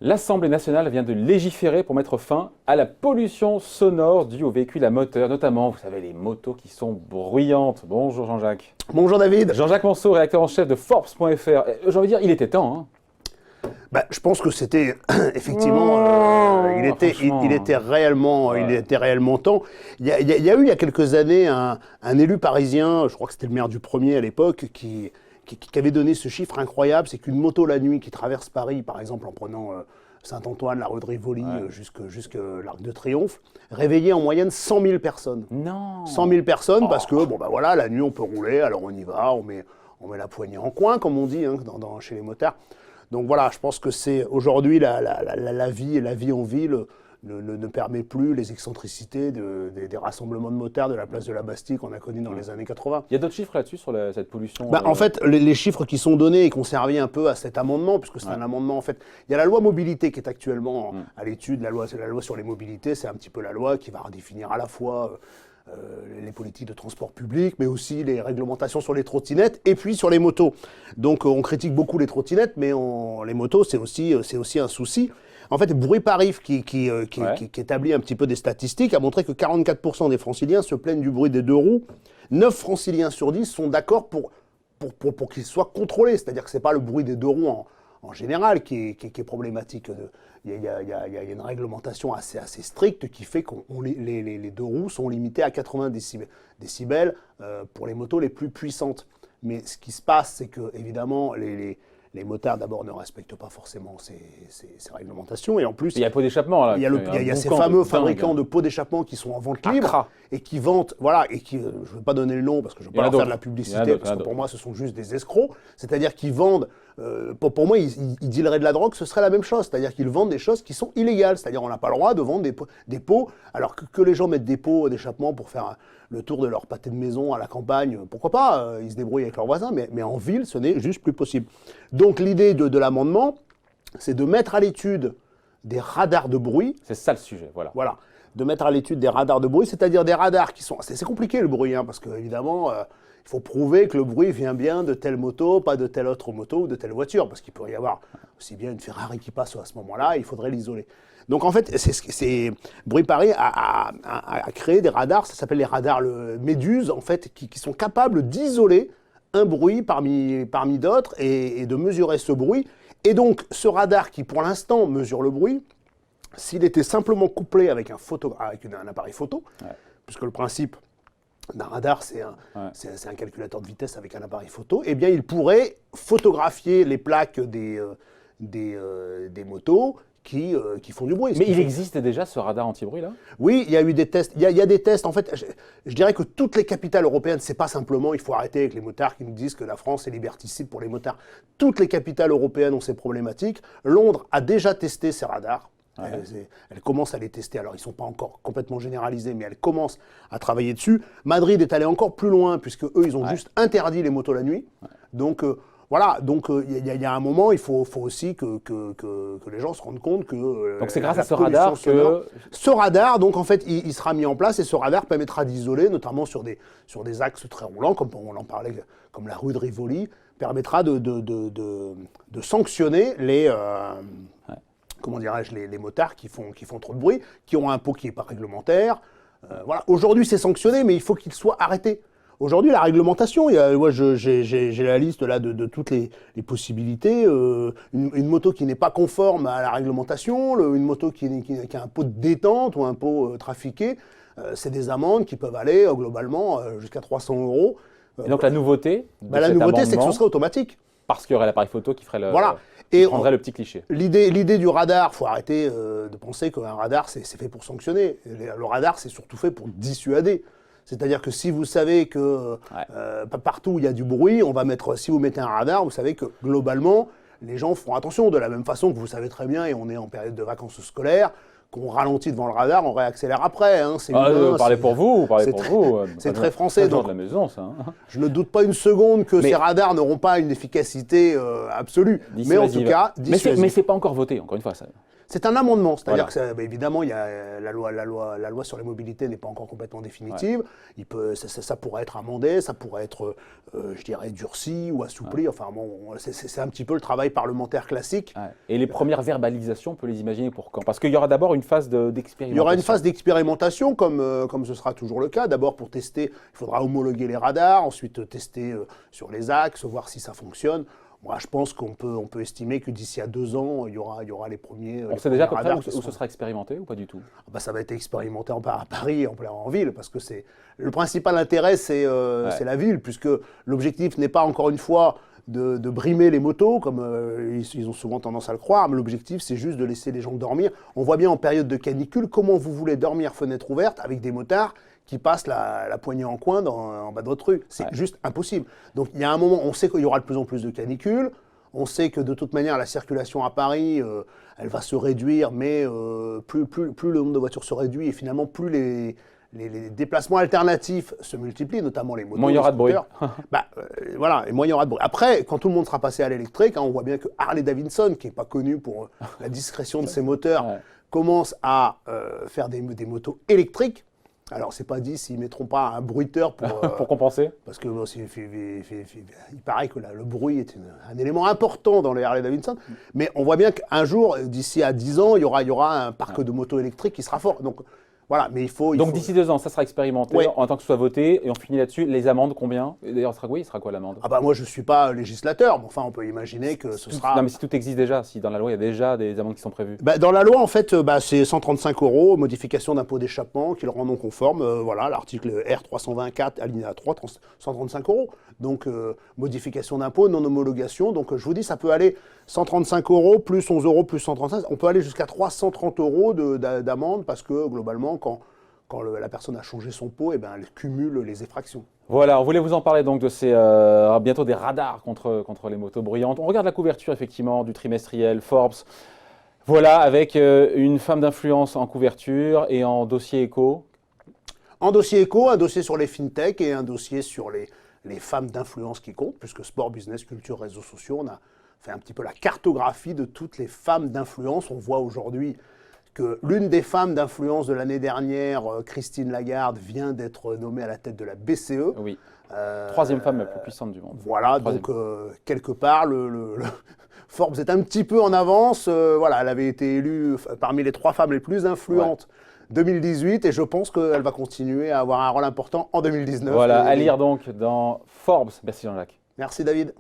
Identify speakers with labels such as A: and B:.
A: L'Assemblée nationale vient de légiférer pour mettre fin à la pollution sonore due aux véhicules à moteur, notamment, vous savez, les motos qui sont bruyantes. Bonjour Jean-Jacques.
B: Bonjour David.
A: Jean-Jacques Monceau, rédacteur en chef de Forbes.fr. J'ai envie de dire, il était temps.
B: Je pense que c'était effectivement, il était réellement temps. Il y a eu il y a quelques années un élu parisien, je crois que c'était le maire du 1er à l'époque, qui avait donné ce chiffre incroyable, c'est qu'une moto la nuit qui traverse Paris, par exemple en prenant Saint-Antoine, la rue de Rivoli, jusque l'Arc de Triomphe, réveillait en moyenne 100 000 personnes.
A: Non.
B: 100 000 personnes parce que, voilà, la nuit on peut rouler, alors on y va, on met la poignée en coin, comme on dit chez les motards. Donc voilà, je pense que c'est aujourd'hui la vie en ville ne permet plus les excentricités des rassemblements de motards de la place de la Bastille qu'on a connu dans les années 80.
A: Il y a d'autres chiffres là-dessus sur cette pollution
B: En fait, les chiffres qui sont donnés et qu'on servi un peu à cet amendement, puisque c'est un amendement en fait, il y a la loi mobilité qui est actuellement à l'étude, la loi sur les mobilités, c'est un petit peu la loi qui va redéfinir à la fois les politiques de transport public, mais aussi les réglementations sur les trottinettes et puis sur les motos. Donc on critique beaucoup les trottinettes, mais les motos, c'est aussi un souci. En fait, Bruit Paris, qui établit un petit peu des statistiques, a montré que 44% des franciliens se plaignent du bruit des deux roues. 9 franciliens sur 10 sont d'accord pour qu'il soit contrôlé. C'est-à-dire que ce n'est pas le bruit des deux roues en général qui est problématique. Il y a une réglementation assez stricte qui fait que les deux roues sont limitées à 80 décibels pour les motos les plus puissantes. Mais ce qui se passe, c'est que évidemment les motards d'abord ne respectent pas forcément ces réglementations et en plus
A: il y a pots d'échappement là.
B: Il y a ces fameux fabricants de pots d'échappement qui sont en vente libre et qui vendent, je ne veux pas donner le nom parce que je ne veux pas leur faire de la publicité parce que pour moi ce sont juste des escrocs, c'est-à-dire qu'ils vendent, pour moi ils dealeraient de la drogue, ce serait la même chose, c'est-à-dire qu'ils vendent des choses qui sont illégales, c'est-à-dire on n'a pas le droit de vendre des pots alors que les gens mettent des pots d'échappement pour faire le tour de leur pâté de maison à la campagne, pourquoi pas, ils se débrouillent avec leurs voisins, mais en ville ce n'est juste plus possible. Donc l'idée de l'amendement, c'est de mettre à l'étude des radars de bruit.
A: C'est ça le sujet, voilà.
B: Voilà, de mettre à l'étude des radars de bruit, c'est-à-dire des radars qui sont... C'est compliqué le bruit, parce qu'évidemment, il faut prouver que le bruit vient bien de telle moto, pas de telle autre moto ou de telle voiture, parce qu'il pourrait y avoir aussi bien une Ferrari qui passe à ce moment-là, il faudrait l'isoler. Donc en fait, Bruit Paris a créé des radars, ça s'appelle les radars Méduse, en fait, qui sont capables d'isoler un bruit parmi d'autres et de mesurer ce bruit. Et donc, ce radar qui, pour l'instant, mesure le bruit, s'il était simplement couplé avec un appareil photo, puisque le principe d'un radar, c'est un calculateur de vitesse avec un appareil photo, eh bien, il pourrait photographier les plaques des motos qui font du bruit.
A: Mais il existe déjà ce radar anti-bruit là ?
B: Oui, il y a eu des tests. Il y a des tests. En fait, je dirais que toutes les capitales européennes, c'est pas simplement, il faut arrêter avec les motards qui nous disent que la France est liberticide pour les motards. Toutes les capitales européennes ont ces problématiques. Londres a déjà testé ces radars. Elle commence à les tester. Alors, ils ne sont pas encore complètement généralisés, mais elle commence à travailler dessus. Madrid est allé encore plus loin, puisque eux, ils ont juste interdit les motos la nuit. Donc, voilà, donc il y a un moment, il faut aussi que les gens se rendent compte que...
A: Donc c'est grâce à ce radar que...
B: Ce radar, donc en fait, il sera mis en place et ce radar permettra d'isoler, notamment sur des axes très roulants, comme on en parlait, comme la rue de Rivoli, permettra de sanctionner les motards qui font trop de bruit, qui ont un pot qui n'est pas réglementaire. Voilà. Aujourd'hui, c'est sanctionné, mais il faut qu'il soit arrêté. Aujourd'hui, la réglementation, j'ai la liste là de toutes les possibilités. Une moto qui n'est pas conforme à la réglementation, une moto qui a un pot de détente ou un pot trafiqué, c'est des amendes qui peuvent aller globalement jusqu'à 300 €.
A: Et donc la nouveauté
B: c'est que ce serait automatique.
A: Parce qu'il y aurait l'appareil photo qui ferait prendrait le petit cliché.
B: L'idée du radar, il faut arrêter de penser qu'un radar, c'est fait pour sanctionner. Le radar, c'est surtout fait pour dissuader. C'est-à-dire que si vous savez que partout où il y a du bruit, si vous mettez un radar, vous savez que globalement, les gens feront attention. De la même façon que vous savez très bien, et on est en période de vacances scolaires, qu'on ralentit devant le radar, on réaccélère après.
A: Parlez pour vous,
B: c'est très français.
A: Donc, de la maison, ça.
B: Je ne doute pas une seconde que ces radars n'auront pas une efficacité absolue. Mais en tout cas,
A: mais c'est pas encore voté, encore une fois. Ça.
B: C'est un amendement, c'est-à-dire
A: Voilà.
B: que évidemment, il y a la loi sur les mobilités n'est pas encore complètement définitive. Ça pourrait être amendé, ça pourrait être, je dirais, durci ou assoupli. Enfin bon, c'est un petit peu le travail parlementaire classique.
A: Ouais. Et les premières verbalisations, on peut les imaginer pour quand? Parce qu'il y aura d'abord une phase d'expérimentation.
B: Il y aura une phase d'expérimentation, comme ce sera toujours le cas. D'abord, pour tester, il faudra homologuer les radars, ensuite tester sur les axes, voir si ça fonctionne. Moi, je pense qu'on peut estimer que d'ici à 2 ans, il y aura les premiers.
A: On sait déjà à peu près
B: radars
A: où ce sera expérimenté ou pas du tout?
B: Ça va être expérimenté à Paris, en ville, parce que le principal intérêt, c'est la ville, puisque l'objectif n'est pas, encore une fois, de brimer les motos, comme ils ont souvent tendance à le croire, mais l'objectif, c'est juste de laisser les gens dormir. On voit bien en période de canicule comment vous voulez dormir fenêtre ouverte avec des motards qui passent la poignée en coin en bas de votre rue. C'est juste impossible. Donc il y a un moment, on sait qu'il y aura de plus en plus de canicules, on sait que de toute manière, la circulation à Paris, elle va se réduire, mais plus le nombre de voitures se réduit, et finalement, plus les déplacements alternatifs se multiplient, notamment les motos.
A: Moins il y aura de bruit.
B: Voilà, et moins il y aura de bruit. Après, quand tout le monde sera passé à l'électrique, on voit bien que Harley-Davidson, qui n'est pas connu pour la discrétion de ses moteurs, commence à faire des motos électriques. Alors, c'est pas dit s'ils mettront pas un bruiteur
A: pour compenser.
B: Parce que il paraît que le bruit est un élément important dans les Harley-Davidson. Mais on voit bien qu'un jour, d'ici à 10 ans, il y aura un parc de motos électriques qui sera fort. Donc, voilà, mais
A: Donc d'ici 2 ans, ça sera expérimenté en tant que ce soit voté, et on finit là-dessus. Les amendes, combien? D'ailleurs, il sera quoi l'amende?
B: Moi, je ne suis pas législateur, mais enfin, on peut imaginer que ce sera...
A: Non, mais si tout existe déjà, si dans la loi, il y a déjà des amendes qui sont prévues.
B: Dans la loi, en fait, c'est 135 €, modification d'impôt d'échappement qui le rend non conforme. Voilà, l'article R324, alinéa 3, 135 €. Donc, modification d'impôt, non-homologation. Donc, je vous dis, ça peut aller 135 € plus 11 € plus 135. On peut aller jusqu'à 330 € d'amende parce que, globalement, quand la personne a changé son pot, elle cumule les effractions.
A: Voilà, on voulait vous en parler donc de ces bientôt des radars contre les motos bruyantes. On regarde la couverture effectivement du trimestriel Forbes. Voilà, avec une femme d'influence en couverture et en dossier éco.
B: En dossier éco, un dossier sur les fintech et un dossier sur les femmes d'influence qui comptent, puisque sport, business, culture, réseaux sociaux, on a fait un petit peu la cartographie de toutes les femmes d'influence. On voit aujourd'hui que l'une des femmes d'influence de l'année dernière, Christine Lagarde, vient d'être nommée à la tête de la BCE.
A: Oui, troisième femme la plus puissante du monde.
B: Voilà, donc quelque part, Forbes est un petit peu en avance. Voilà, elle avait été élue parmi les 3 femmes les plus influentes 2018, et je pense qu'elle va continuer à avoir un rôle important en 2019.
A: Voilà, à lire donc dans Forbes. Merci Jean-Jacques.
B: Merci David.